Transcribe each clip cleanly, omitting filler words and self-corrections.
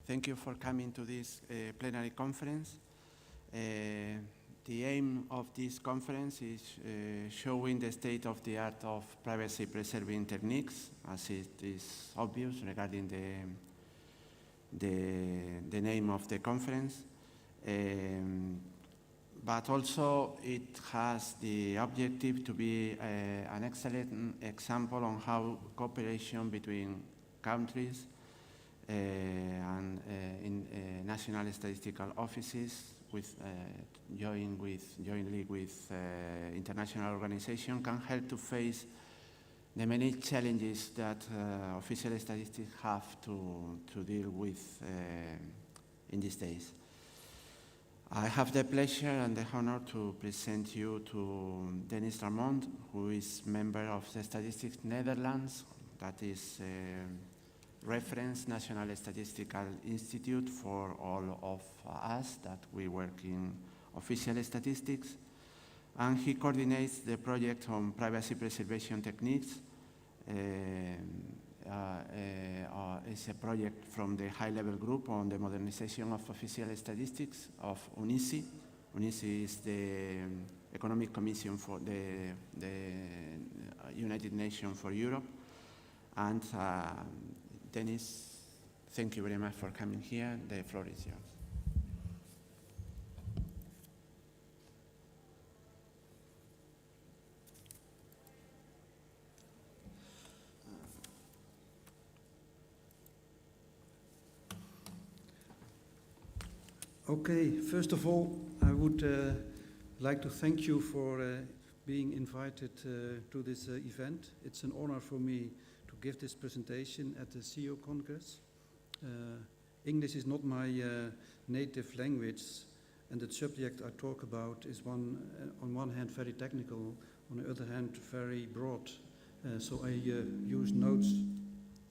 Thank you for coming to this plenary conference. The aim of this conference is showing the state of the art of privacy preserving techniques, as it is obvious regarding the name of the conference. But also it has the objective to be an excellent example on how cooperation between countries and in national statistical offices jointly with international organizations can help to face the many challenges that official statistics have to deal with in these days. I have the pleasure and the honor to present you to Dennis Ramondt, who is member of the Statistics Netherlands, that is reference National Statistical Institute for all of us that we work in official statistics. And he coordinates the project on privacy preservation techniques. It's a project from the high-level group on the modernization of official statistics of UNICI. UNICI is the Economic Commission for the United Nations for Europe. And Dennis, thank you very much for coming here. The floor is yours. Okay, first of all, I would like to thank you for being invited to this event. It's an honor for me to give this presentation at the CEO Congress. English is not my native language, and the subject I talk about is on one hand very technical, on the other hand very broad. So I use notes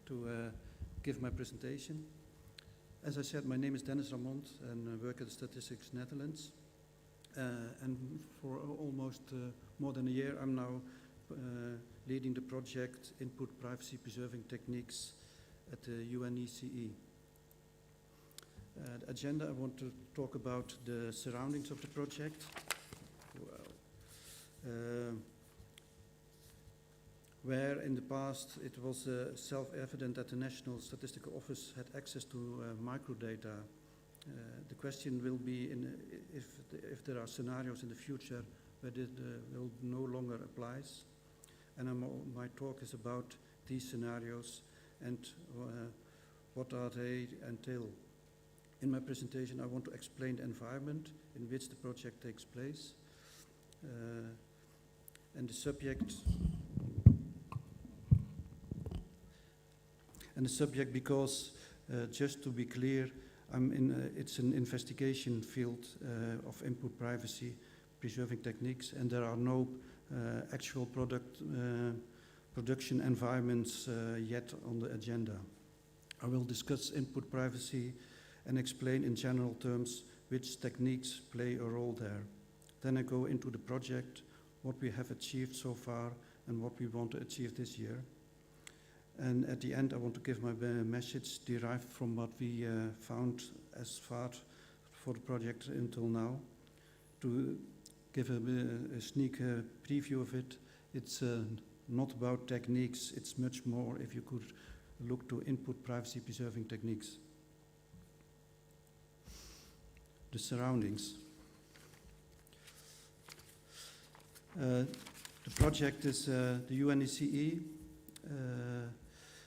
to give my presentation. As I said, my name is Dennis Ramondt and I work at the Statistics Netherlands. And for almost more than a year, I'm now leading the project Input Privacy Preserving Techniques at the UNECE. The agenda, I want to talk about the surroundings of the project. Where in the past it was self-evident that the National Statistical Office had access to microdata. The question will be if there are scenarios in the future where it will no longer applies. And my talk is about these scenarios and what are they entail. In my presentation, I want to explain the environment in which the project takes place and the subject. And the subject because, just to be clear, it's an investigation field of input privacy preserving techniques, and there are no actual production environments yet on the agenda. I will discuss input privacy and explain in general terms which techniques play a role there. Then I go into the project, what we have achieved so far and what we want to achieve this year. And at the end, I want to give my message derived from what we found as far for the project until now. To give a sneak preview of it, it's not about techniques, it's much more if you could look to input privacy preserving techniques. The surroundings. The project is the UNECE.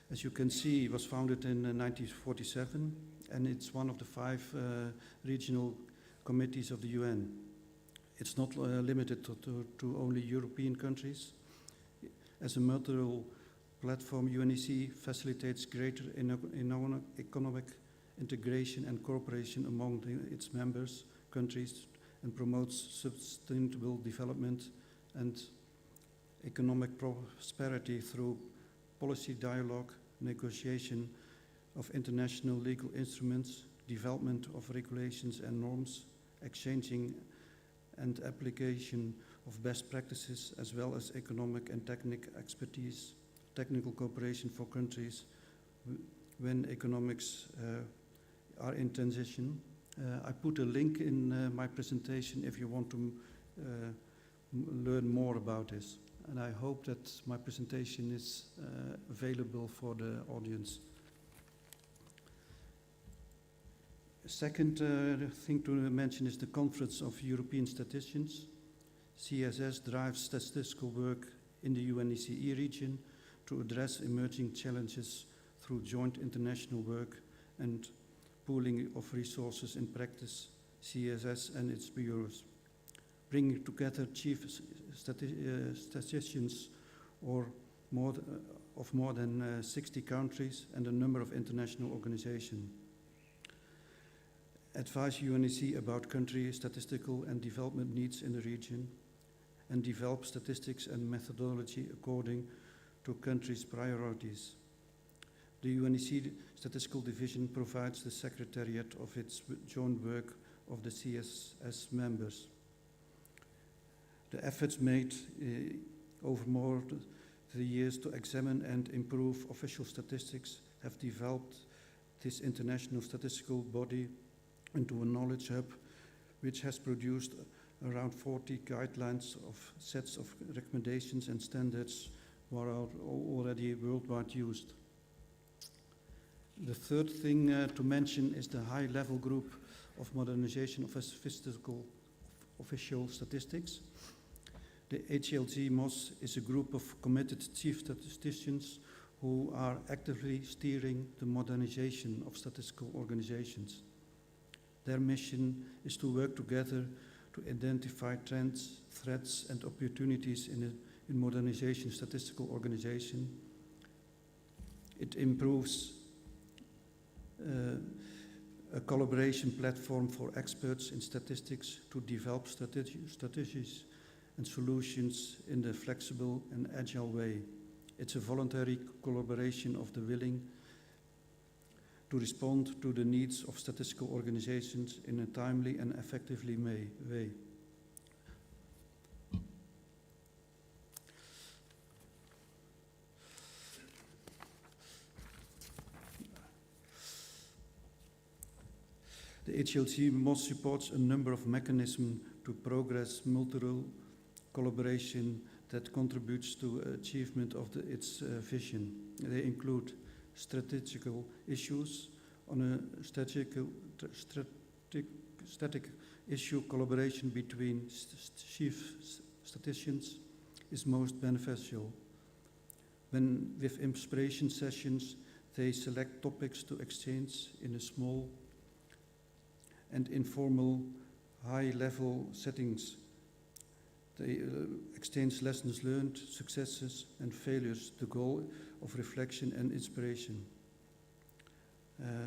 As you can see, it was founded in 1947, and it's one of the 5 regional committees of the UN. It's not limited to only European countries. As a multilateral platform, UNECE facilitates greater economic integration and cooperation among its members countries and promotes sustainable development and economic prosperity through policy dialogue, negotiation of international legal instruments, development of regulations and norms, exchanging and application of best practices, as well as economic and technical cooperation for countries when economics are in transition. I put a link in my presentation if you want to learn more about this. And I hope that my presentation is available for the audience. Second thing to mention is the Conference of European Statisticians. CSS drives statistical work in the UNECE region to address emerging challenges through joint international work and pooling of resources in practice, CSS and its bureaus, bringing together chief statisticians of more than 60 countries and a number of international organizations. Advise UNECE about country statistical and development needs in the region, and develop statistics and methodology according to countries' priorities. The UNECE Statistical Division provides the secretariat of its joint work of the CSS members. The efforts made over more the years to examine and improve official statistics have developed this international statistical body into a knowledge hub which has produced around 40 guidelines of sets of recommendations and standards that are already worldwide used. The third thing to mention is the high-level group of modernization of physical official statistics. The HLG-MOS is a group of committed chief statisticians who are actively steering the modernization of statistical organizations. Their mission is to work together to identify trends, threats, and opportunities in modernization statistical organization. It improves a collaboration platform for experts in statistics to develop strategies and solutions in a flexible and agile way. It's a voluntary collaboration of the willing to respond to the needs of statistical organizations in a timely and effectively way. The HLG-MOS supports a number of mechanisms to progress multilateral collaboration that contributes to achievement of its vision. They include strategical issues. On a static issue, collaboration between chief statisticians is most beneficial. When with inspiration sessions, they select topics to exchange in a small and informal high-level settings. They exchange lessons learned, successes and failures, the goal of reflection and inspiration.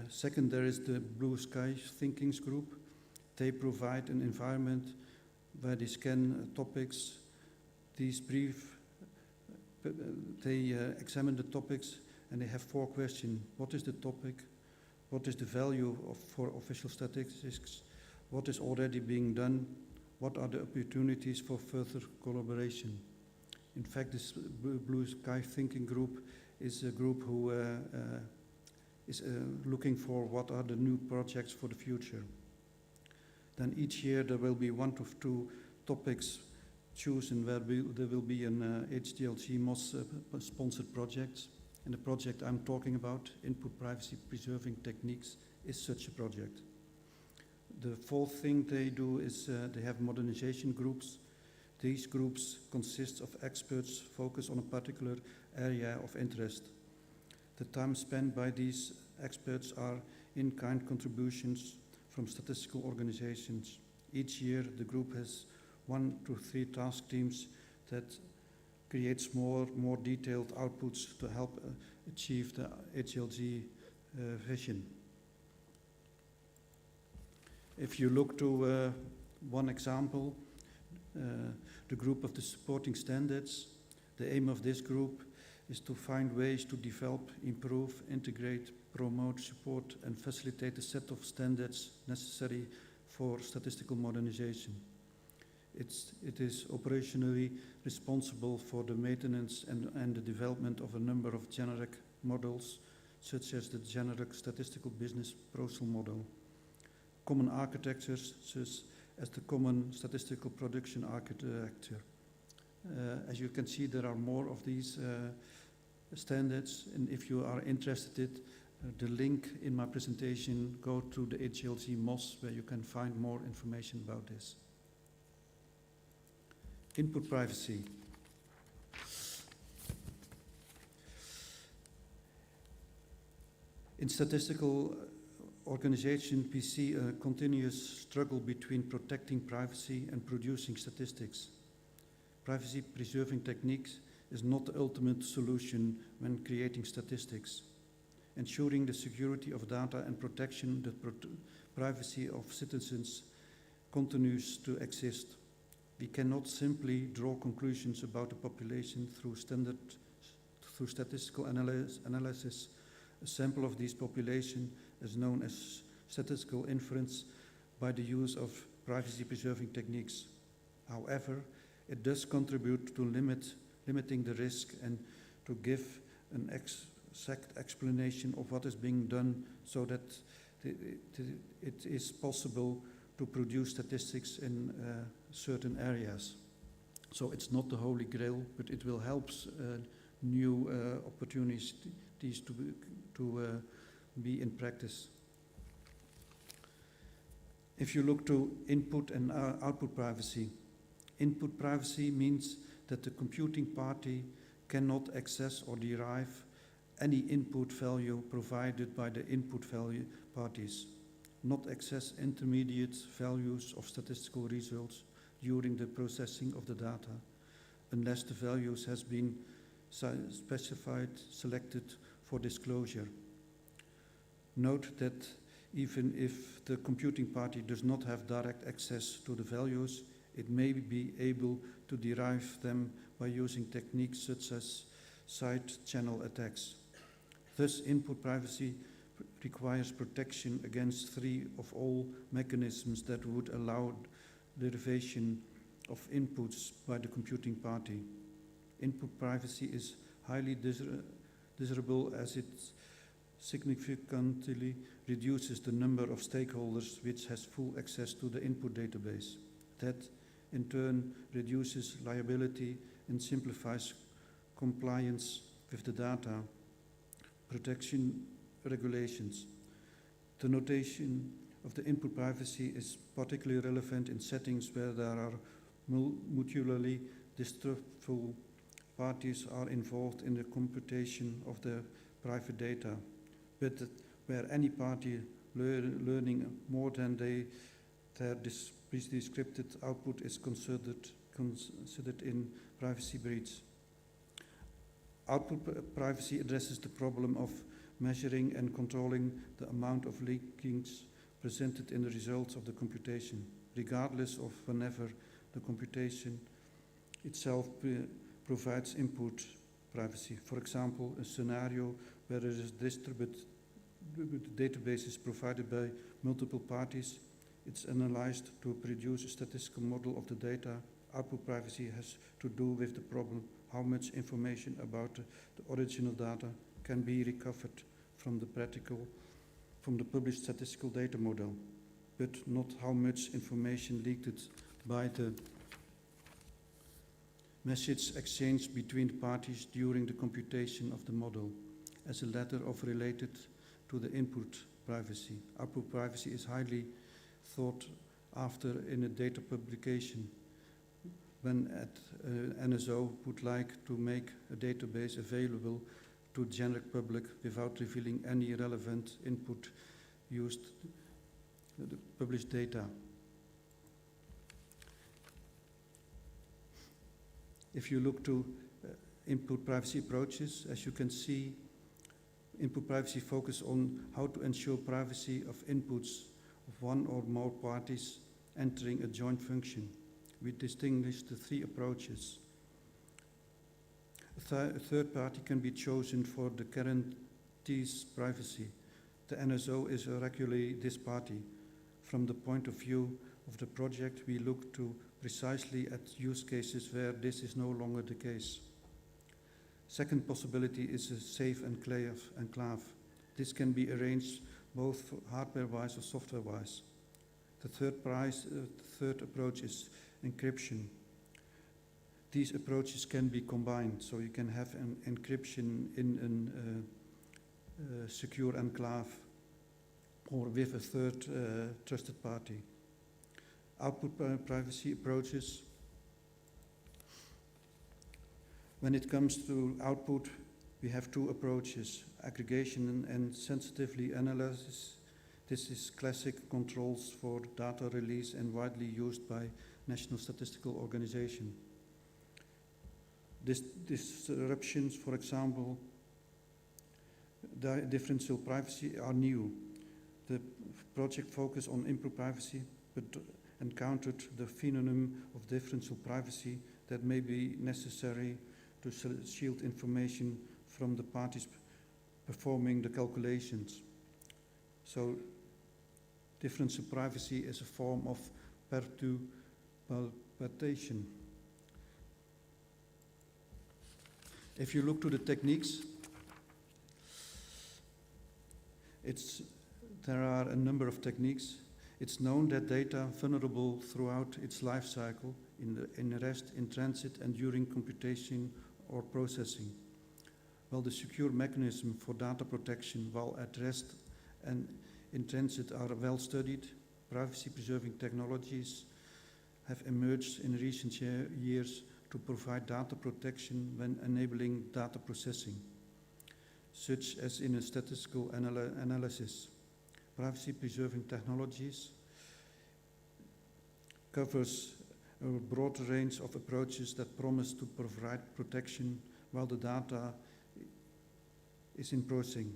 Second, there is the Blue Sky Thinkings group. They provide an environment where they scan topics. They examine the topics and they have 4 questions. What is the topic? What is the value for official statistics? What is already being done? What are the opportunities for further collaboration? In fact, this Blue Sky Thinking group is a group who is looking for what are the new projects for the future. Then each year there will be 1 to 2 topics chosen where there will be an HDLG-MOS sponsored project. And the project I'm talking about, Input Privacy Preserving Techniques, is such a project. The 4th thing they do is they have modernization groups. These groups consist of experts focused on a particular area of interest. The time spent by these experts are in-kind contributions from statistical organizations. Each year the group has 1 to 3 task teams that creates more detailed outputs to help achieve the HLG vision. If you look to one example, the group of the supporting standards, the aim of this group is to find ways to develop, improve, integrate, promote, support, and facilitate a set of standards necessary for statistical modernization. It is operationally responsible for the maintenance and the development of a number of generic models such as the generic statistical business process model, common architectures such as the common statistical production architecture. As you can see, there are more of these standards, and if you are interested, the link in my presentation, go to the HLC MOS where you can find more information about this. Input privacy. In statistical organization, we see a continuous struggle between protecting privacy and producing statistics. Privacy-preserving techniques is not the ultimate solution when creating statistics. Ensuring the security of data and protection the privacy of citizens continues to exist. We cannot simply draw conclusions about the population through statistical analysis. A sample of this population is known as statistical inference by the use of privacy-preserving techniques. However, it does contribute to limiting the risk and to give an exact explanation of what is being done so that it is possible to produce statistics in certain areas. So it's not the holy grail, but it will help new opportunities to be in practice. If you look to input and output privacy, input privacy means that the computing party cannot access or derive any input value provided by the input value parties, not access intermediate values of statistical results during the processing of the data, unless the values has been specified, selected for disclosure. Note that even if the computing party does not have direct access to the values, it may be able to derive them by using techniques such as side channel attacks. Thus, input privacy requires protection against three of all mechanisms that would allow derivation of inputs by the computing party. Input privacy is highly desirable as it significantly reduces the number of stakeholders which has full access to the input database. That, in turn, reduces liability and simplifies compliance with the data protection regulations. The notation of the input privacy is particularly relevant in settings where there are mutually distrustful parties are involved in the computation of the private data, but where any party learning more than their prescripted output is considered in privacy breach. Output privacy addresses the problem of measuring and controlling the amount of leakings presented in the results of the computation, regardless of whenever the computation itself provides input privacy. For example, a scenario where there is distributed database is provided by multiple parties, it's analyzed to produce a statistical model of the data. Output privacy has to do with the problem how much information about the original data can be recovered from the published statistical data model, but not how much information leaked by the message exchanged between the parties during the computation of the model, as a latter of related to the input privacy. Output privacy is highly thought after in a data publication, when NSO would like to make a database available to the general public without revealing any relevant input used the published data. If you look to input privacy approaches, as you can see, input privacy focus on how to ensure privacy of inputs of one or more parties entering a joint function. We distinguish the three approaches. A third party can be chosen for the guarantees privacy. The NSO is regularly this party. From the point of view of the project, we look to precisely at use cases where this is no longer the case. Second possibility is a safe enclave. This can be arranged both hardware-wise or software-wise. The third approach is encryption. These approaches can be combined, so you can have an encryption in a secure enclave or with a third trusted party. Output privacy approaches. When it comes to output, we have two approaches, aggregation and sensitively analysis. This is classic controls for data release and widely used by National Statistical Organization. Disruptions, for example, differential privacy are new. The project focused on improved privacy, but encountered the phenomenon of differential privacy that may be necessary to shield information from the parties performing the calculations. So, differential privacy is a form of perturbation. If you look to the techniques, there are a number of techniques. It's known that data vulnerable throughout its life cycle, in rest, in transit, and during computation or processing. While the secure mechanism for data protection while at rest and in transit are well studied, privacy-preserving technologies have emerged in recent years to provide data protection when enabling data processing, such as in a statistical analysis. Privacy-preserving technologies covers a broad range of approaches that promise to provide protection while the data is in processing.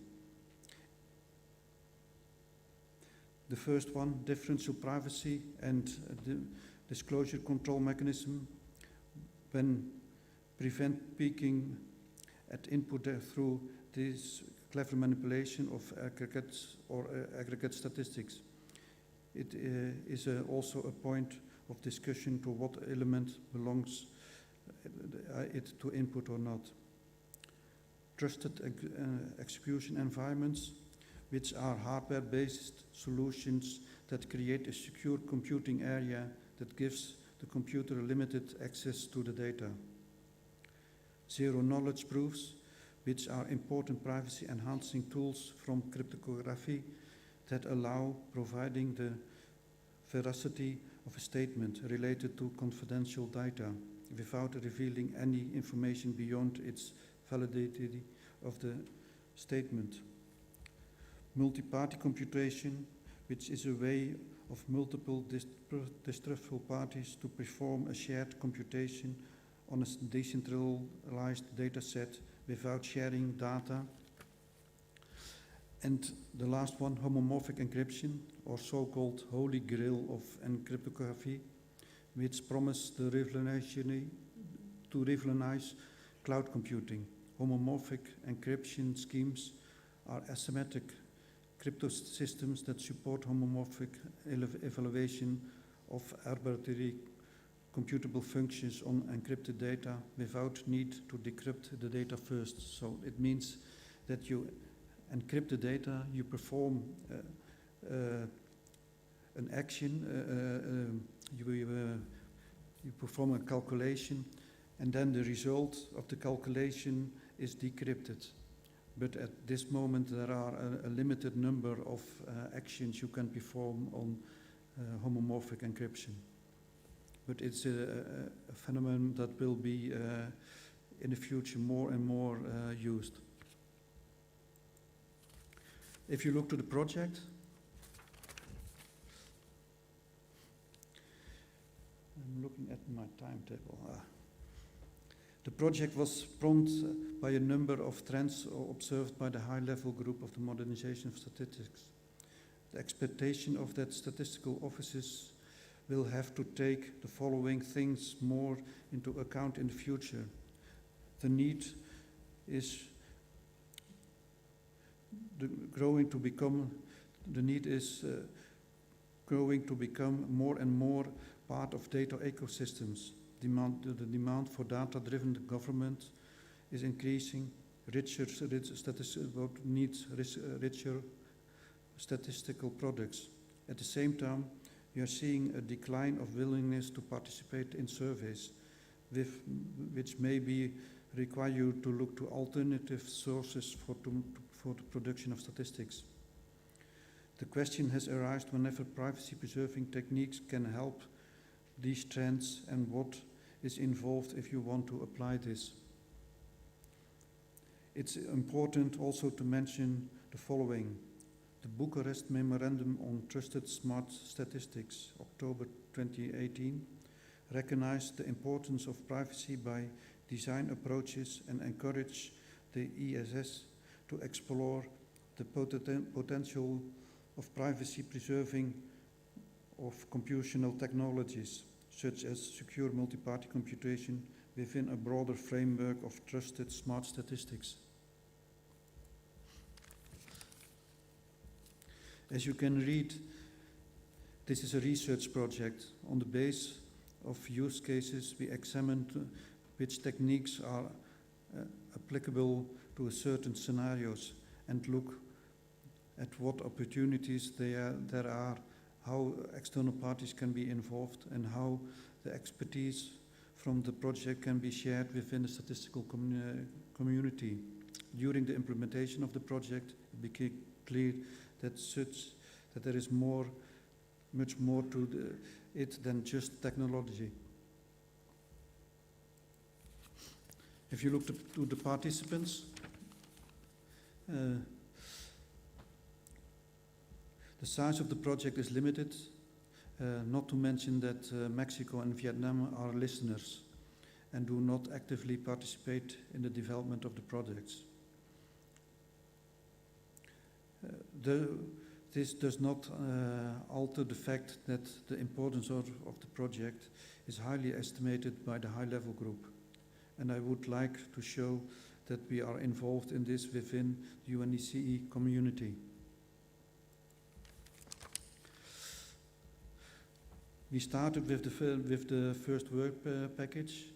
The first one, differential privacy and the disclosure control mechanism, when prevent peeking at input through this clever manipulation of aggregate statistics. It is also a point of discussion to what element belongs it to input or not. Trusted execution environments, which are hardware-based solutions that create a secure computing area that gives the computer limited access to the data. Zero-knowledge proofs, which are important privacy-enhancing tools from cryptography that allow providing the veracity of a statement related to confidential data without revealing any information beyond its validity of the statement. Multi-party computation, which is a way of multiple distrustful parties to perform a shared computation on a decentralized data set without sharing data. And the last one, homomorphic encryption, or so-called holy grail of cryptography, which promise to revolutionize cloud computing. Homomorphic encryption schemes are asymmetric crypto systems that support homomorphic evaluation of arbitrary computable functions on encrypted data without need to decrypt the data first. So it means that you encrypt the data, you perform an action, you perform a calculation, and then the result of the calculation is decrypted. But at this moment, there are a limited number of actions you can perform on homomorphic encryption. But it's a phenomenon that will be in the future more and more used. If you look to the project, I'm looking at my timetable. The project was prompted by a number of trends observed by the high-level group of the modernization of statistics. The expectation of that statistical offices will have to take the following things more into account in the future. The need is growing to become more and more part of data ecosystems. The demand for data-driven government is increasing. richer statistical products. At the same time, we are seeing a decline of willingness to participate in surveys, which may require you to look to alternative sources for the production of statistics. The question has arisen whenever privacy-preserving techniques can help these trends and what is involved if you want to apply this. It's important also to mention the following. The Bucharest Memorandum on Trusted Smart Statistics, October 2018, recognized the importance of privacy by design approaches and encouraged the ESS to explore the potential of privacy-preserving of computational technologies, such as secure multi-party computation within a broader framework of trusted smart statistics. As you can read, this is a research project. On the basis of use cases, we examined which techniques are applicable to certain scenarios and look at what opportunities there are, how external parties can be involved, and how the expertise from the project can be shared within the statistical community. During the implementation of the project, it became clear that there is much more to it than just technology. If you look to the participants, the size of the project is limited, not to mention that Mexico and Vietnam are listeners and do not actively participate in the development of the projects. This does not alter the fact that the importance of the project is highly estimated by the high-level group. And I would like to show that we are involved in this within the UNECE community. We started with the first work package.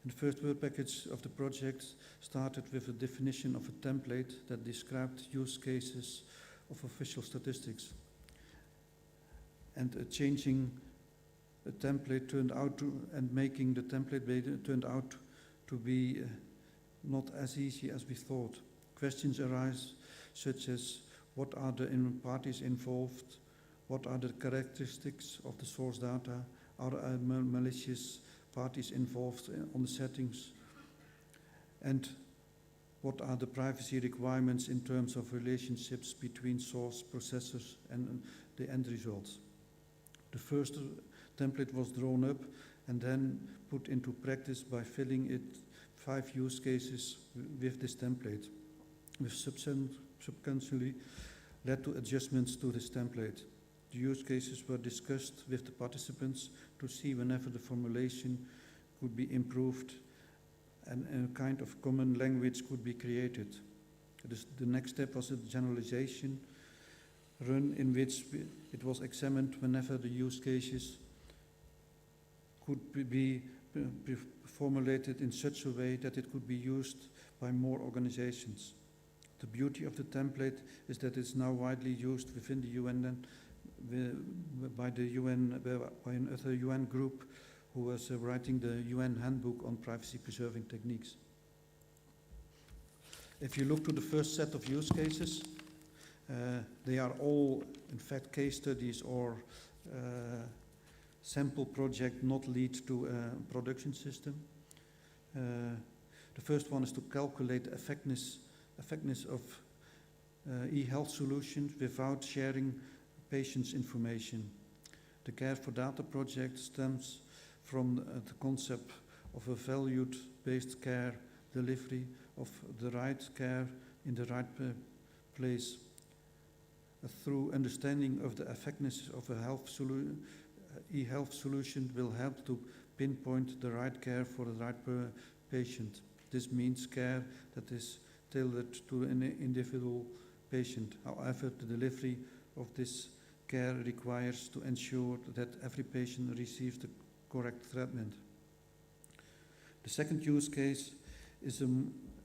And the first work package of the project started with a definition of a template that described use cases of official statistics. And changing the template making the template turned out to be not as easy as we thought. Questions arise such as what are the parties involved, what are the characteristics of the source data, are malicious parties involved on the settings, and what are the privacy requirements in terms of relationships between source processors and the end results. The first template was drawn up and then put into practice by filling it 5 use cases with this template, which subsequently led to adjustments to this template. The use cases were discussed with the participants to see whenever the formulation could be improved and a kind of common language could be created. The next step was a generalization run in which it was examined whenever the use cases could be formulated in such a way that it could be used by more organizations. The beauty of the template is that it's now widely used within the UN by another UN group who was writing the UN handbook on privacy-preserving techniques. If you look to the first set of use cases, they are all, in fact, case studies or sample project not lead to a production system. The first one is to calculate the effectiveness of e-health solutions without sharing patients' information. The Care for Data project stems from the concept of a valued-based care delivery of the right care in the right place. Through understanding of the effectiveness of a e-health solution will help to pinpoint the right care for the right patient. This means care that is tailored to an individual patient. However, the delivery of this care requires to ensure that every patient receives the correct treatment. The second use case is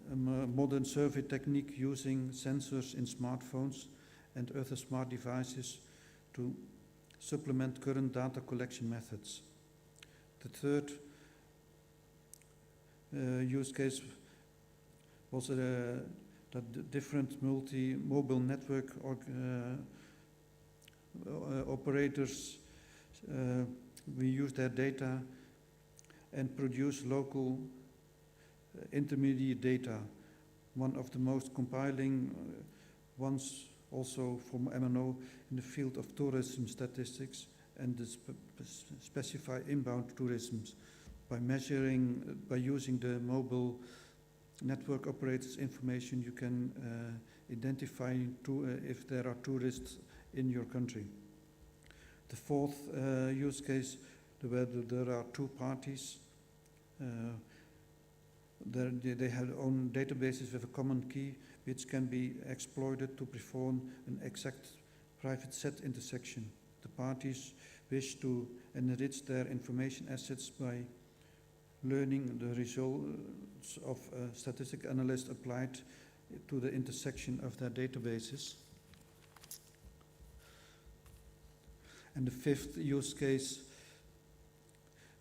modern survey technique using sensors in smartphones and other smart devices to supplement current data collection methods. The third use case was that the different mobile network operators we use their data and produce local intermediate data. One of the most compiling ones also from MNO in the field of tourism statistics and the specify inbound tourism by using the mobile network operators information. You can identify if there are tourists in your country. The fourth use case, where there are two parties. They have their own databases with a common key, which can be exploited to perform an exact private set intersection. The parties wish to enrich their information assets by learning the results of a statistical analyst applied to the intersection of their databases. And the fifth use case,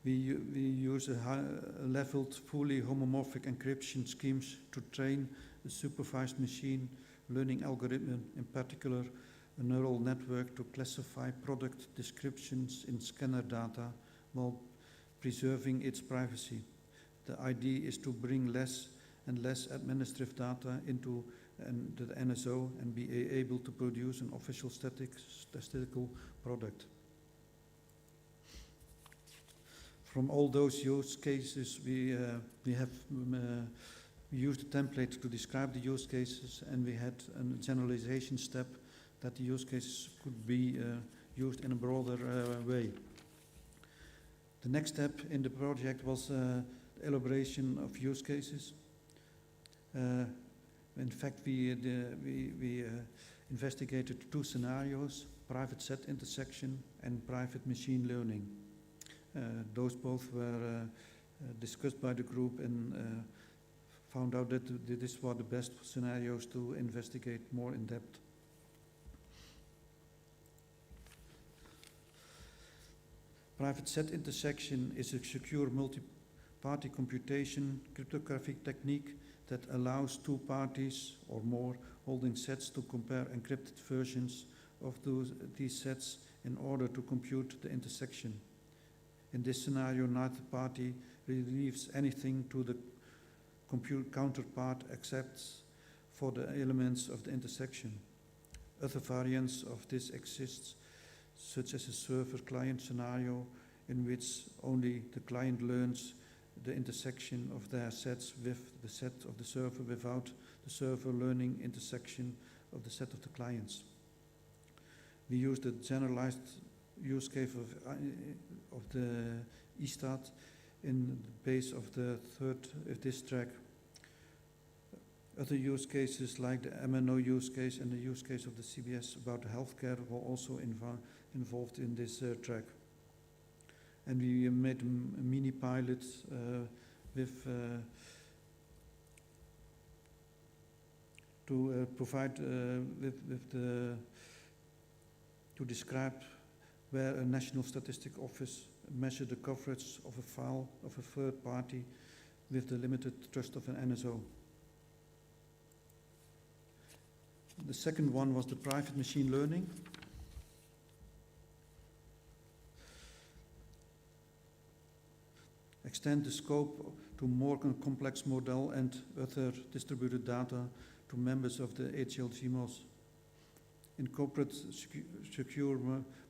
we use a leveled, fully homomorphic encryption schemes to train a supervised machine learning algorithm, in particular a neural network, to classify product descriptions in scanner data while preserving its privacy. The idea is to bring less and less administrative data into the NSO and be able to produce an official statistical product. From all those use cases, we have used a template to describe the use cases, and we had a generalization step that the use cases could be used in a broader way. The next step in the project was the elaboration of use cases. In fact, we investigated two scenarios: private set intersection and private machine learning. Those both were discussed by the group and found out that these were the best scenarios to investigate more in depth. Private set intersection is a secure multi-party computation cryptographic technique that allows two parties or more holding sets to compare encrypted versions of these sets in order to compute the intersection. In this scenario, neither party relieves anything to the counterpart except for the elements of the intersection. Other variants of this exist, such as a server-client scenario in which only the client learns the intersection of their sets with the set of the server without the server learning intersection of the set of the clients. We use the generalized use case of the ISTAT in the base of the this track. Other use cases like the MNO use case and the use case of the CBS about healthcare were also involved in this track. And we made a mini pilot with to provide to describe where a National Statistic Office measured the coverage of a file of a third party with the limited trust of an NSO. The second one was the private machine learning. Extend the scope to more complex model and other distributed data to members of the HLGMOS. Incorporate secure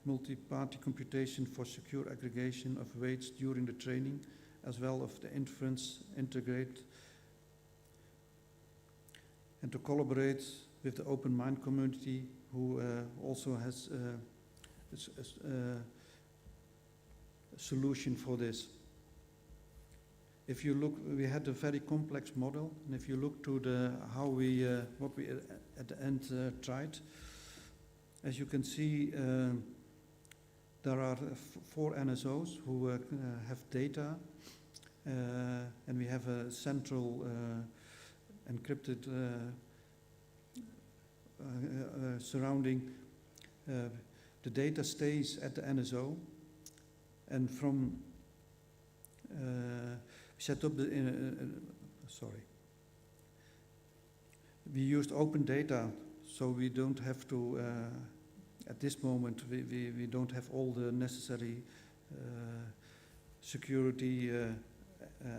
multi-party computation for secure aggregation of weights during the training, as well as the inference, integrate, and to collaborate with the open mind community, who also has a solution for this. If you look, we had a very complex model, and if you look to how we what we at the end tried, as you can see, there are 4 NSOs who have data, and we have a central encrypted surrounding. The data stays at the NSO, and from set up the we used open data, so we don't have to at this moment we don't have all the necessary security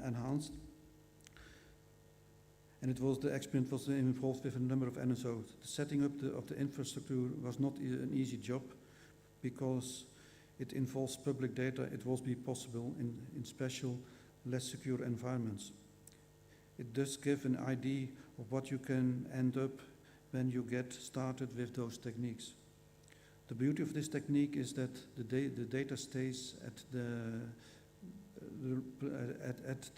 enhanced. And the experiment was involved with a number of NSOs. The setting up of the infrastructure was not an easy job, because it involves public data. It will be possible in special, less secure environments. It does give an idea of what you can end up when you get started with those techniques. The beauty of this technique is that the data stays at the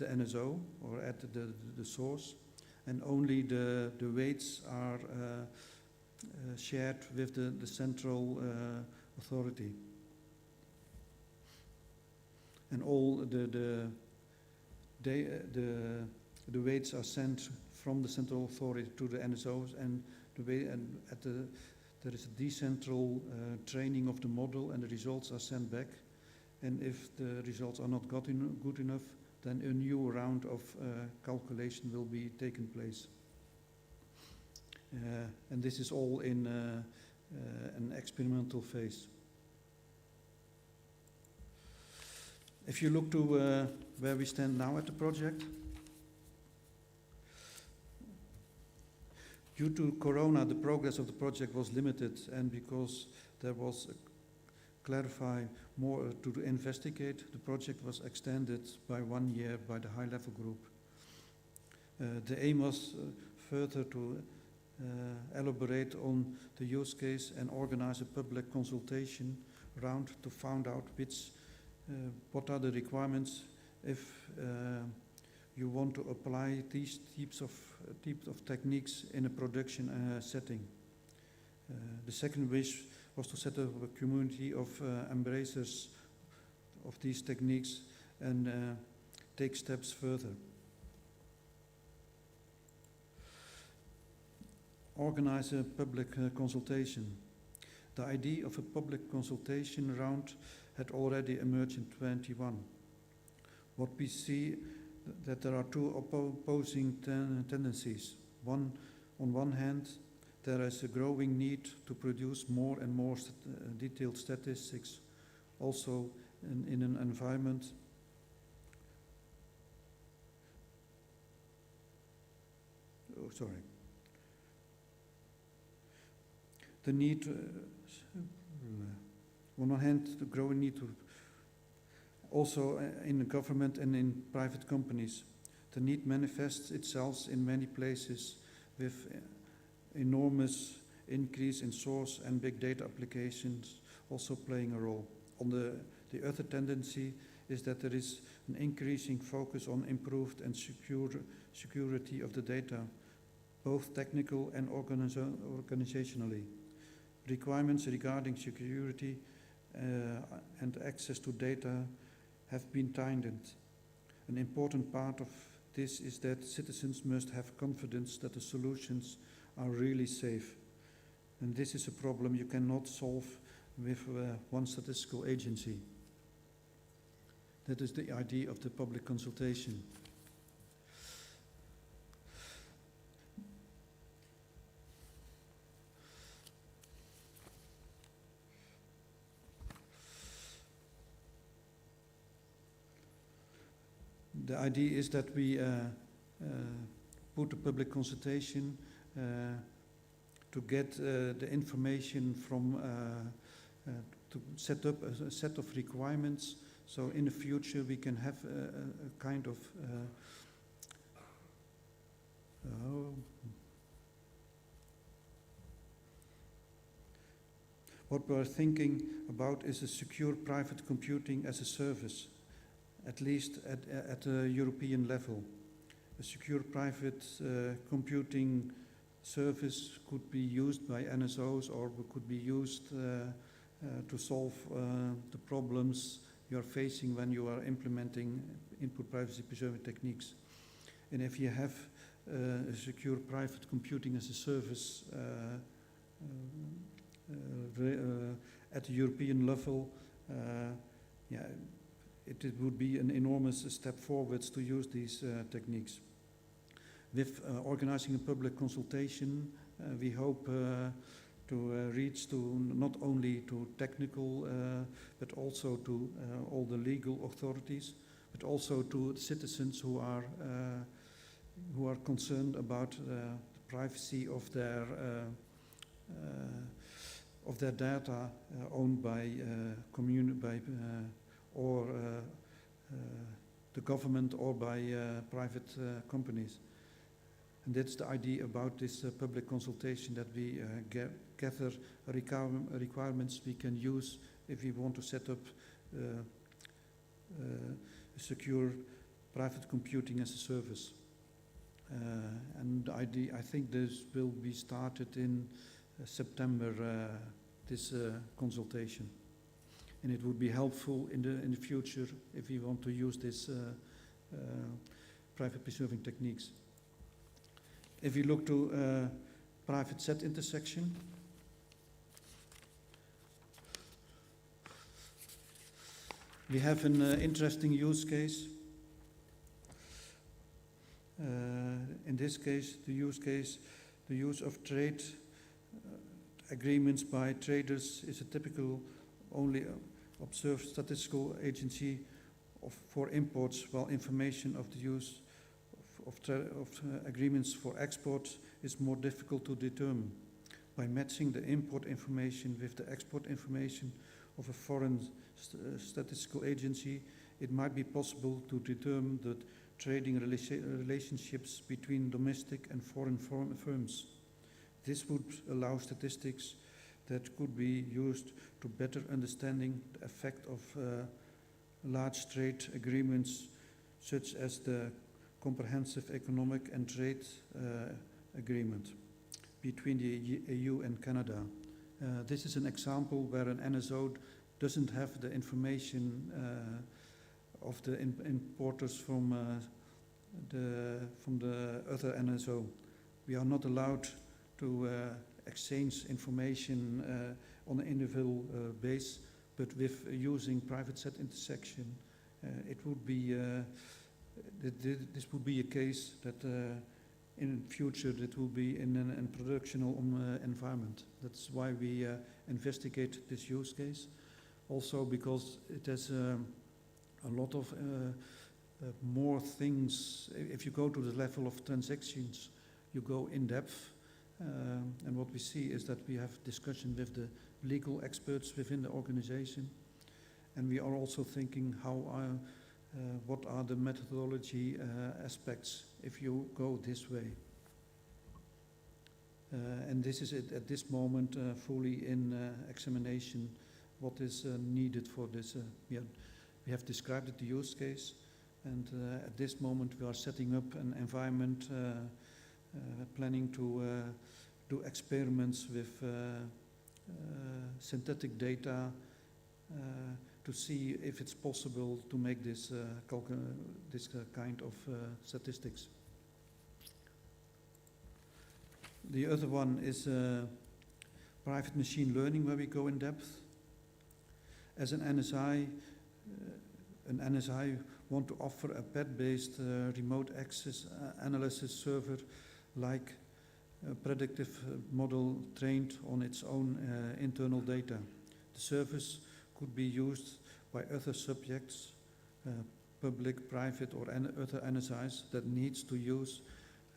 NSO, or at the source, and only the weights are shared with the central authority. And all the weights are sent from the central authority to the NSOs, and there is a decentral training of the model, and the results are sent back. And if the results are not good enough, then a new round of calculation will be taken place. And this is all in an experimental phase. If you look to where we stand now at the project, due to Corona, the progress of the project was limited, and because there was clarify more to investigate, the project was extended by 1 year by the high-level group. The aim was further to elaborate on the use case and organize a public consultation round to find out what are the requirements if you want to apply these types of techniques in a production setting. The second wish was to set up a community of embracers of these techniques and take steps further. Organize a public consultation. The idea of a public consultation round had already emerged in 2021. What we see that there are two opposing tendencies. On one hand, there is a growing need to produce more and more detailed statistics, also in an environment the need, on one hand, the growing need to, also in the government and in private companies. The need manifests itself in many places with enormous increase in source and big data applications also playing a role. On the other tendency is that there is an increasing focus on improved and security of the data, both technical and organizationally. Requirements regarding security and access to data have been tightened. An important part of this is that citizens must have confidence that the solutions are really safe. And this is a problem you cannot solve with one statistical agency. That is the idea of the public consultation. The idea is that we put a public consultation to get the information from, to set up a set of requirements, so in the future we can have a kind of what we're thinking about is a secure private computing as a service, at least at a European level. A secure private computing service could be used by NSOs or could be used to solve the problems you're facing when you are implementing input privacy preserving techniques. And if you have a secure private computing as a service at the European level, yeah, it would be an enormous step forwards to use these techniques. With organizing a public consultation, we hope to reach to not only to technical, but also to all the legal authorities, but also to citizens who are concerned about the privacy of their data owned by the government or by private companies. And that's the idea about this public consultation, that we gather requirements we can use if we want to set up a secure private computing as a service. And I think this will be started in September, this consultation. And it would be helpful in the future if we want to use this private preserving techniques. If we look to private set intersection, we have an interesting use case. In this case, the use of trade agreements by traders is a typical only observed statistical agency for imports, while information of the use of agreements for export is more difficult to determine. By matching the import information with the export information of a foreign statistical agency, it might be possible to determine the trading relationships between domestic and foreign firms. This would allow statistics that could be used to better understanding the effect of large trade agreements, such as the Comprehensive Economic and Trade Agreement between the EU and Canada. This is an example where an NSO doesn't have the information of the importers from the other NSO. We are not allowed to exchange information on an individual base, but with using private set intersection, it would be this would be a case that in future it will be in a productional environment. That's why we investigate this use case. Also because it has a lot of more things. If you go to the level of transactions, you go in depth. And what we see is that we have discussion with the legal experts within the organization. And we are also thinking what are the methodology aspects if you go this way. And this is at this moment fully in examination what is needed for this. We have described the use case, and at this moment we are setting up an environment, planning to do experiments with synthetic data to see if it's possible to make this kind of statistics. The other one is private machine learning, where we go in depth. As an NSI want to offer a pad-based remote access analysis server like a predictive model trained on its own internal data. The service could be used by other subjects, public, private, or other NSIs that needs to use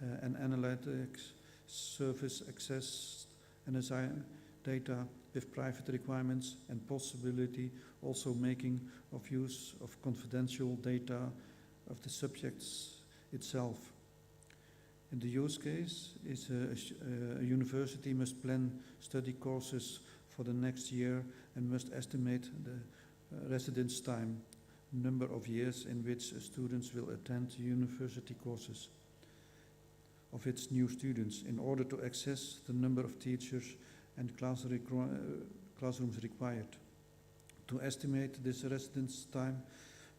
an analytics service access NSI data with private requirements and possibility also making of use of confidential data of the subjects itself. In the use case is a university must plan study courses for the next year and must estimate the residence time, number of years in which students will attend university courses of its new students in order to access the number of teachers and classrooms required. To estimate this residence time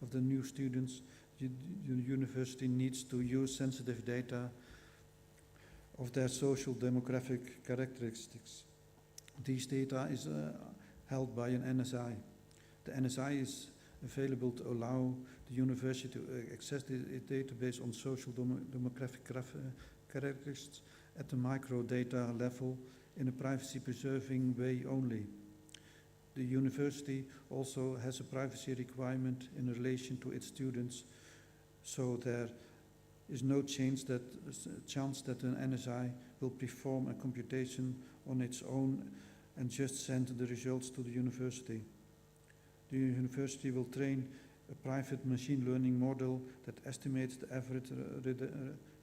of the new students, the university needs to use sensitive data of their social demographic characteristics. These data is held by an NSI. The NSI is available to allow the university to access the database on social demographic characteristics at the microdata level in a privacy-preserving way only. The university also has a privacy requirement in relation to its students, so there is no chance that an NSI will perform a computation on its own and just send the results to the university. The university will train a private machine learning model that estimates the average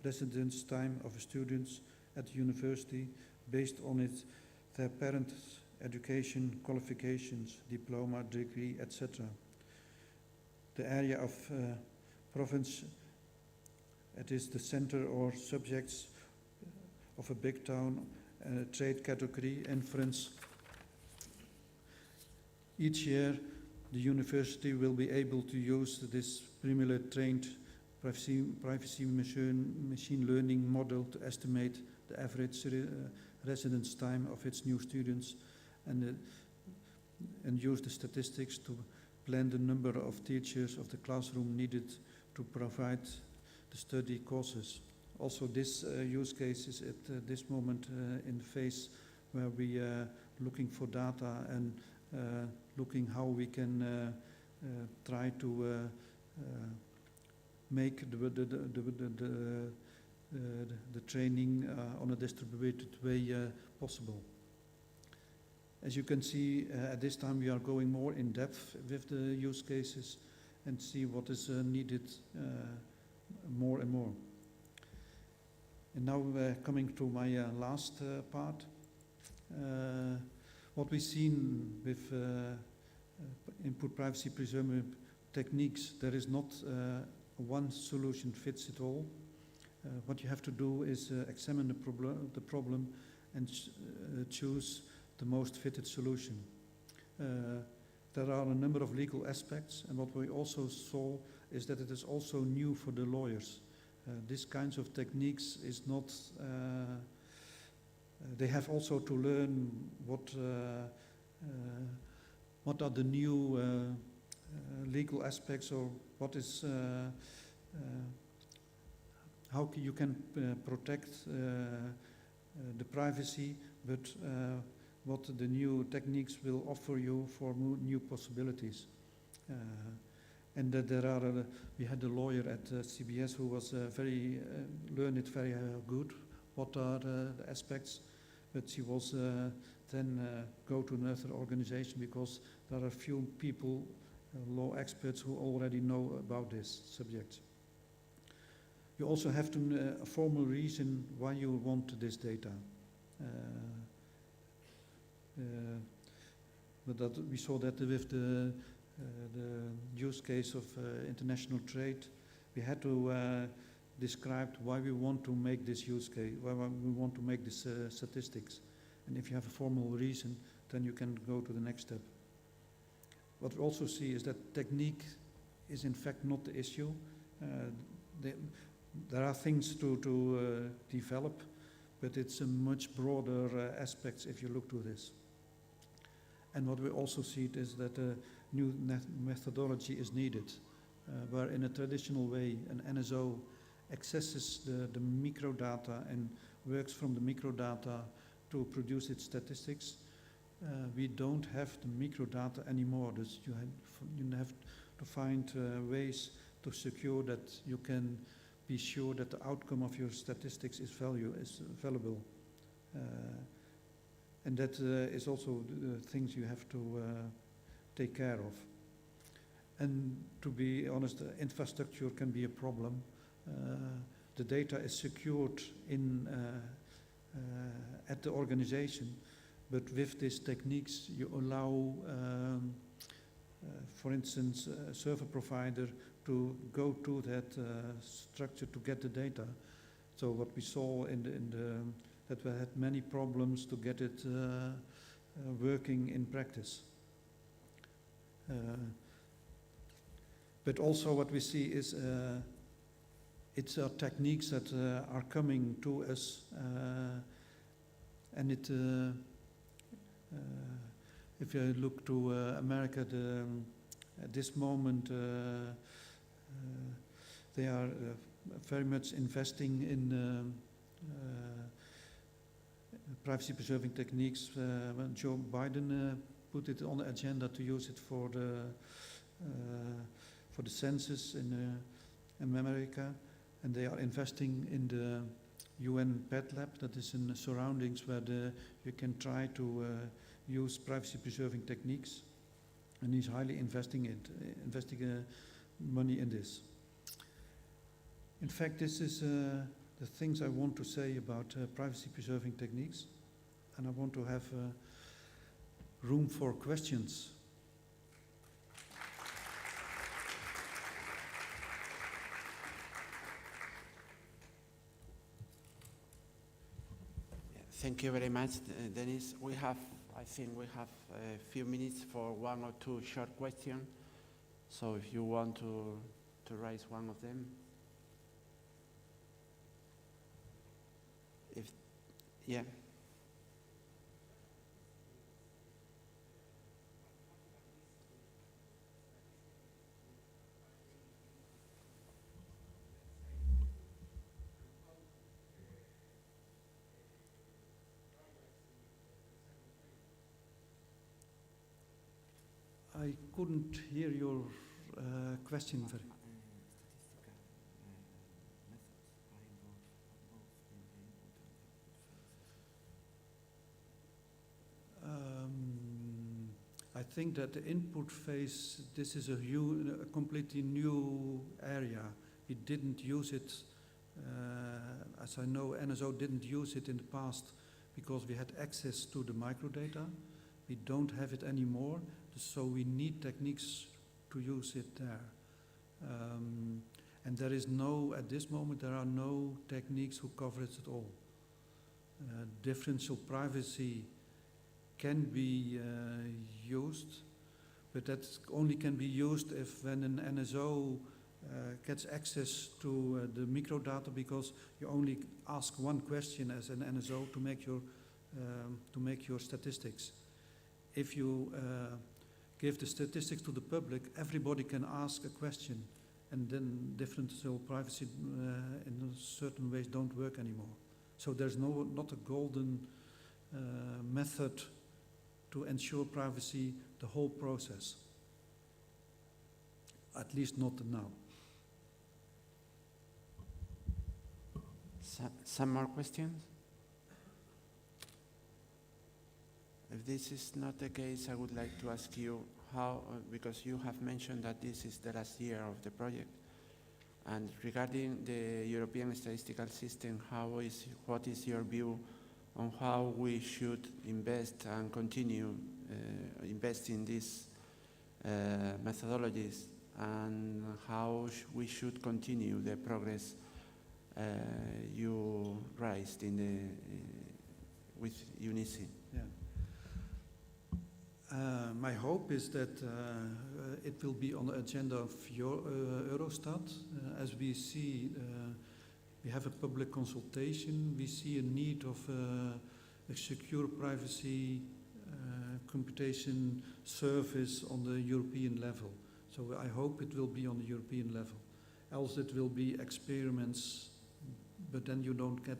residence time of students at the university based on their parents' education, qualifications, diploma, degree, etc. The area of province, it is the center or subjects of a big town, trade category, inference. Each year, the university will be able to use this primarily trained privacy machine learning model to estimate the average residence time of its new students and use the statistics to plan the number of teachers of the classroom needed to provide the study courses. Also, this use case is at this moment in the phase where we are looking for data and looking how we can try to make the training on a distributed way possible. As you can see, at this time we are going more in depth with the use cases and see what is needed more and more. And now coming to my last part. What we've seen with input privacy preserving techniques, there is not one solution fits it all. What you have to do is examine the problem and choose the most fitted solution. There are a number of legal aspects, and what we also saw is that it is also new for the lawyers. These kinds of techniques is not, they have also to learn what are the new legal aspects, or what is, how you can protect the privacy, but what the new techniques will offer you for new possibilities. And that there are, we had a lawyer at CBS who was very learned it very good. What are the aspects? But she was then go to another organization because there are few people, law experts, who already know about this subject. You also have to a formal reason why you want this data. But that we saw that with the use case of international trade, we had to describe why we want to make this use case, why we want to make this statistics. And if you have a formal reason, then you can go to the next step. What we also see is that technique is in fact not the issue. There are things to develop, but it's a much broader aspects if you look to this. And what we also see is that a new methodology is needed, where in a traditional way an NSO accesses the microdata and works from the microdata to produce its statistics. We don't have the microdata anymore. You have to find ways to secure that you can be sure that the outcome of your statistics is valuable. And that is also the things you have to take care of. And to be honest, infrastructure can be a problem. The data is secured in at the organization, but with these techniques you allow, for instance, a server provider to go to that structure to get the data. So what we saw that we had many problems to get it working in practice. But also what we see is It's techniques that are coming to us, and if you look to America, at this moment they are very much investing in privacy-preserving techniques. When Joe Biden put it on the agenda to use it for the census in America, and they are investing in the UN Pet Lab that is in the surroundings where you can try to use privacy-preserving techniques, and he's highly investing money in this. In fact, this is the things I want to say about privacy-preserving techniques, and I want to have room for questions. Thank you very much, Dennis. I think we have a few minutes for one or two short questions. So if you want to raise one of them. Yeah. I couldn't hear your question very. I think that the input phase, this is a completely new area. We didn't use it, as I know, NSO didn't use it in the past because we had access to the microdata. We don't have it anymore, so we need techniques to use it there. And there is at this moment, there are no techniques who cover it at all. Differential privacy can be used, but that only can be used if when an NSO gets access to the microdata, because you only ask one question as an NSO to make your statistics. If you give the statistics to the public, everybody can ask a question, and then differential privacy in certain ways don't work anymore. So there's not a golden method to ensure privacy the whole process. At least not now. Some more questions? If this is not the case, I would like to ask you how, because you have mentioned that this is the last year of the project, and regarding the European statistical system, what is your view on how we should invest and continue invest in these methodologies, and how we should continue the progress you raised with UNICE? Yeah. My hope is that it will be on the agenda of Eurostat. As we see, we have a public consultation. We see a need of a secure privacy computation service on the European level. So I hope it will be on the European level. Else it will be experiments, but then you don't get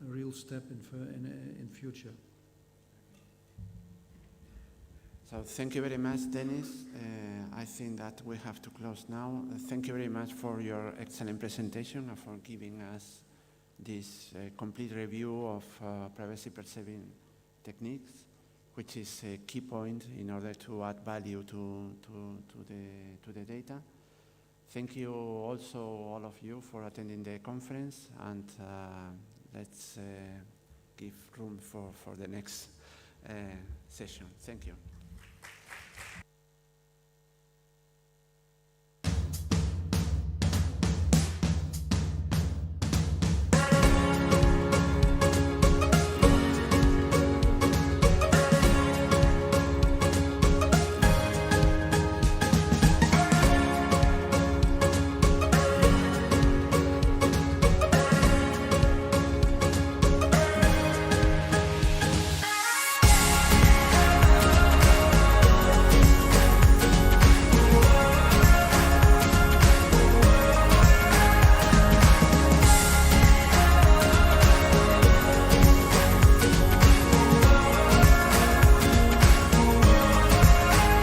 a real step in future. So thank you very much, Dennis. I think that we have to close now. Thank you very much for your excellent presentation and for giving us this complete review of privacy-preserving techniques, which is a key point in order to add value to the data. Thank you also, all of you, for attending the conference, and let's give room for the next session. Thank you.